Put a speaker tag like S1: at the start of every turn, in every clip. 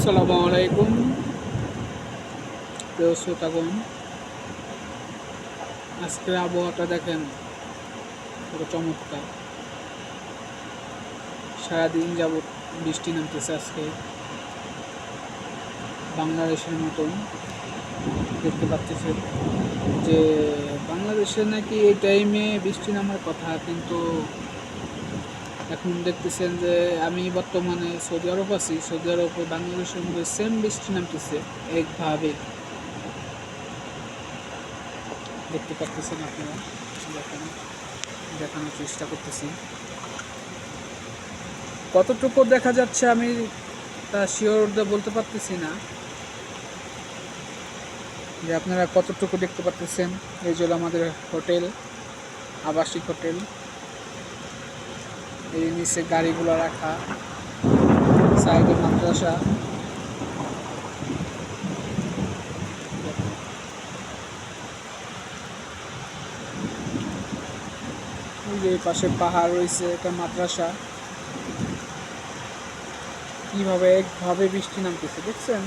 S1: আসসালামু আলাইকুম প্রিয় শ্রোতাগণ। আজকের আবহাওয়াটা দেখেন পুরো চমৎকার। সারাদিন যাবৎ বৃষ্টি নামতেছে। আজকে বাংলাদেশের মতন দেখতে পাচ্ছেন যে বাংলাদেশে নাকি এই টাইমে বৃষ্টি নামার কথা, কিন্তু এখন দেখতেছেন যে আমি বর্তমানে সৌদি আরব আছি। সৌদি আরবে বাংলাদেশের মধ্যে সেম বৃষ্টি নামতেছে একভাবে। দেখতে পাচ্ছেন আপনারা, দেখানোর চেষ্টা করতেছি। কতটুকু দেখা যাচ্ছে আমি তা শিওর বলতে পারতেছি না যে আপনারা কতটুকু দেখতে পাচ্ছেন। এই যে আমাদের হোটেল, আবাসিক হোটেল। এই নিচে গাড়িগুলো রাখা, সাইডে মাদ্রাসা। এই যে পাশে পাহাড় রয়েছে, একটা মাদ্রাসা। কিভাবে একভাবে বৃষ্টি নামতেছে দেখছেন।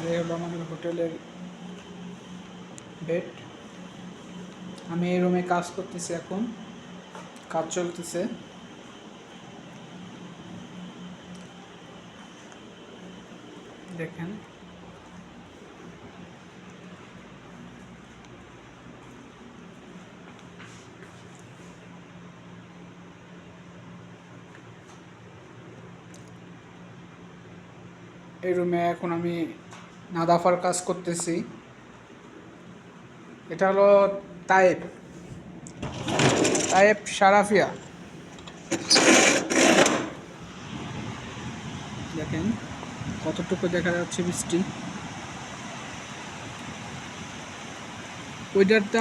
S1: এই হলো আমাদের হোটেলের বেড। আমি এই রুমে কাজ করতেছি, এখন কাজ চলতেছে। দেখেন এই রুমে এখন আমি নাদাফার কাজ করতেছি। এটা হলো তায়েব তায়েব সারাফিয়া। দেখেন কতটুকু দেখা যাচ্ছে বৃষ্টি। ওয়েদারটা